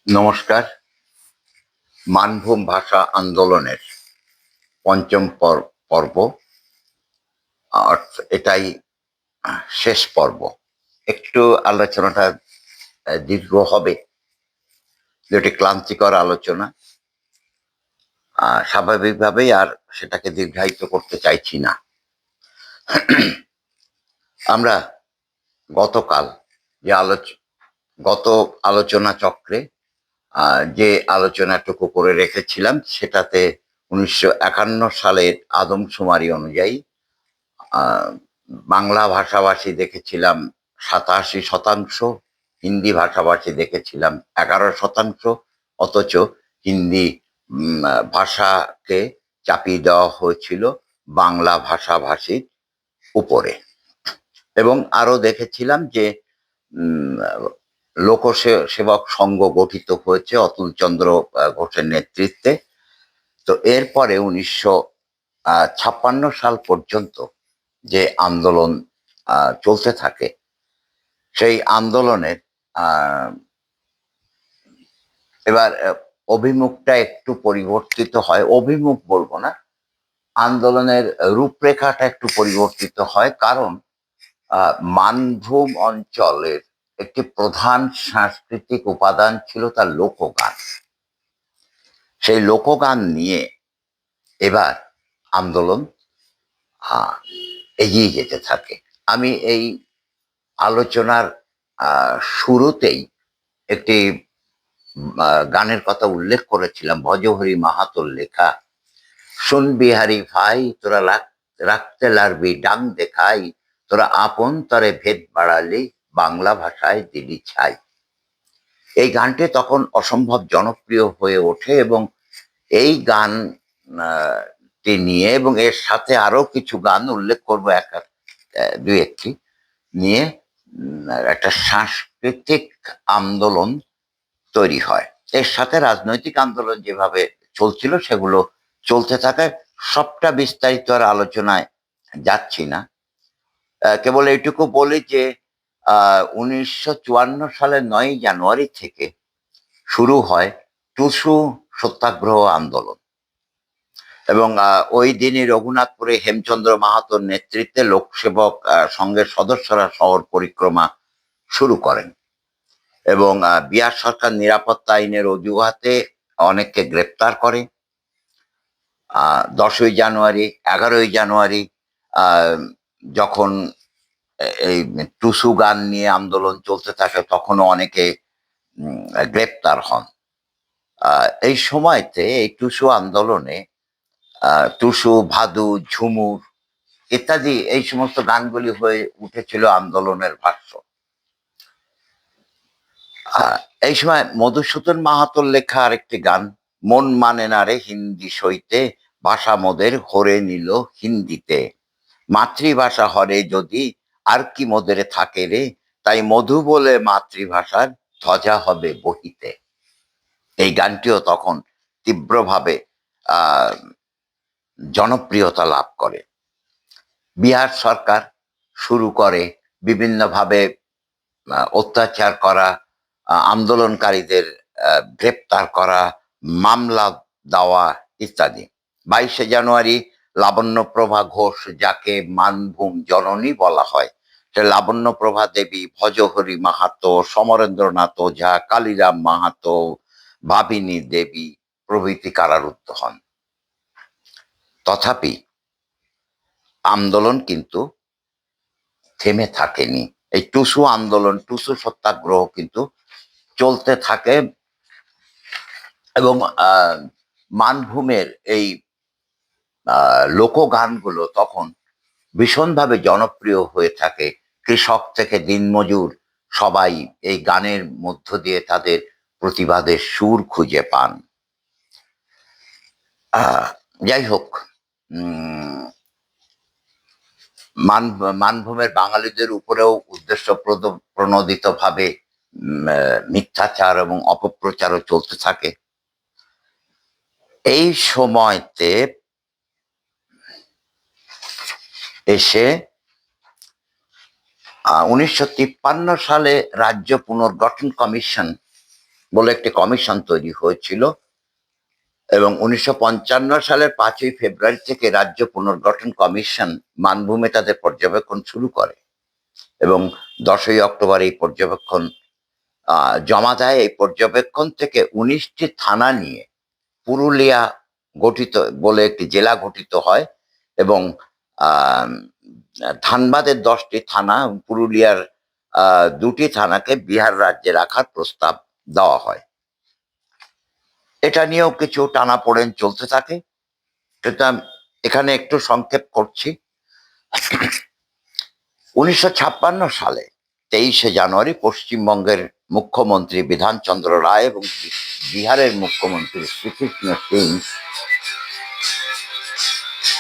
নমস্কার। মানভূম ভাষা আন্দোলনের পঞ্চম পর্ব, এটাই শেষ পর্ব। একটু আলোচনাটা দীর্ঘ হবে, যেটি ক্লান্তিকর আলোচনা। স্বাভাবিকভাবেই আর সেটাকে দীর্ঘায়িত করতে চাইছি না। আমরা গতকাল যে গত আলোচনা চক্রে যে আলোচনাটুকু করে রেখেছিলাম, সেটাতে 1951 সালের আদমশুমারি অনুযায়ী বাংলা ভাষাভাষী দেখেছিলাম 87%, হিন্দি ভাষাভাষী দেখেছিলাম 11%। অথচ হিন্দি ভাষাকে চাপিয়ে দেওয়া হয়েছিল বাংলা ভাষাভাষীর উপরে। এবং আরো দেখেছিলাম যে লোক সেবক সংঘ গঠিত হয়েছে অতুলচন্দ্র ঘোষের নেতৃত্বে। তো এরপরে 1956 সাল পর্যন্ত যে আন্দোলন চলতে থাকে, সেই আন্দোলনের এবার অভিমুখটা একটু পরিবর্তিত হয়। অভিমুখ বলবো না, আন্দোলনের রূপরেখাটা একটু পরিবর্তিত হয়। কারণ মানভূম অঞ্চলের একটি প্রধান সাংস্কৃতিক উপাদান ছিল তার লোকগান। সেই লোকগান নিয়ে এবার আন্দোলন এগিয়ে যেতে থাকে। আমি এই আলোচনার শুরুতেই একটি গানের কথা উল্লেখ করেছিলাম, ভজহরি মাহাতোর লেখা। শুন বিহারি ভাই, তোরা রাখতে লারবি ডাং দেখাই, তোরা আপন তরে ভেদ বাড়ালি, বাংলা ভাষায় দিলি ছাই। এই গানটি তখন অসম্ভব জনপ্রিয় হয়ে ওঠে এবং এই গান নিয়ে এবং এর সাথে আরো কিছু গান উল্লেখ করবো, দুই একটি নিয়ে একটা সাংস্কৃতিক আন্দোলন তৈরি হয়। এর সাথে রাজনৈতিক আন্দোলন যেভাবে চলছিল সেগুলো চলতে থাকায় সবটা বিস্তারিত আর আলোচনায় যাচ্ছি না। কেবল এইটুকু বলি যে 1954 সালের 9 জানুয়ারি থেকে শুরু হয় টুসু সত্যাগ্রহ আন্দোলন। এবং ওই দিনই রঘুনাথপুরে হেমচন্দ্র মাহাতোর নেতৃত্বে লোকসেবক সংঘের সদস্যরা শহর পরিক্রমা শুরু করেন এবং বিহার সরকার নিরাপত্তা আইনের অজুহাতে অনেককে গ্রেপ্তার করে। 10ই জানুয়ারি, 11ই জানুয়ারি যখন এই টুসু গান নিয়ে আন্দোলন চলতে থাকে, তখনও অনেকে গ্রেপ্তার হন। এই সময়তে এই টুসু আন্দোলনে টুসু, ভাদু, ঝুমুর ইত্যাদি এই সমস্ত গানগুলি হয়ে উঠেছিল আন্দোলনের ভাষ্য। এই সময় মধুসূদন মাহাতোর লেখা আরেকটি গান, মন মানে না রে হিন্দি সইতে, ভাষা মোদের হরে নিল হিন্দিতে, মাতৃভাষা হরে যদি আর কি মোদের থাকে রে, তাই মধু বলে মাতৃভাষার ধ্বজা হবে বহিতে। এই গানটিও তখন তীব্রভাবে জনপ্রিয়তা লাভ করে। বিহার সরকার শুরু করে বিভিন্নভাবে অত্যাচার করা, আন্দোলনকারীদের গ্রেপ্তার করা, মামলা দেওয়া ইত্যাদি। 22শে জানুয়ারি লাবণ্যপ্রভা ঘোষ, যাকে মানভূম জননী বলা হয়, সে লাবণ্যপ্রভা দেবী, ভজহরি মাহাতো, সমরেন্দ্রনাথ ওঝা, কালিরাম মাহাতো, ভাবিনী দেবী প্রভৃতি কারারুদ্ধ হন। তথাপি আন্দোলন কিন্তু থেমে থাকেনি। এই টুসু আন্দোলন, টুসু সত্যাগ্রহ কিন্তু চলতে থাকে এবং মানভূমের এই লোকগানগুলো তখন ভীষণভাবে জনপ্রিয় হয়ে থাকে। কৃষক থেকে দিনমজুর সবাই এই গানের মধ্য দিয়ে তাদের প্রতিবাদের সুর খুঁজে পান। যাই হোক, মানভূমের বাঙালিদের উপরেও উদ্দেশ্য প্রণোদিত ভাবে মিথ্যাচার এবং অপপ্রচারও চলতে থাকে। এই সময়তে এসে 1953 সালে রাজ্য পুনর্গঠন কমিশন বলে একটি কমিশন তৈরি হয়েছিল এবং 1955 সালের 5ই ফেব্রুয়ারি থেকে রাজ্য পুনর্গঠন কমিশন মানভূমে তাদের পর্যবেক্ষণ শুরু করে এবং 10ই অক্টোবর এই পর্যবেক্ষণ জমা দেয়। এই পর্যবেক্ষণ থেকে 19টি থানা নিয়ে পুরুলিয়া গঠিত বলে একটি জেলা গঠিত হয় এবং ধানবাদের 10টি থানা, পুরুলিয়ার 2টি থানাকে বিহার রাজ্যে রাখার প্রস্তাব দেওয়া হয়। এটা নিয়েও কিছু টানাপোড়েন চলতে থাকে, সেটা এখানে একটু সংক্ষেপ করছি। 1956 সালে 23শে জানুয়ারি পশ্চিমবঙ্গের মুখ্যমন্ত্রী বিধানচন্দ্র রায় এবং বিহারের মুখ্যমন্ত্রী শ্রীকৃষ্ণ সিং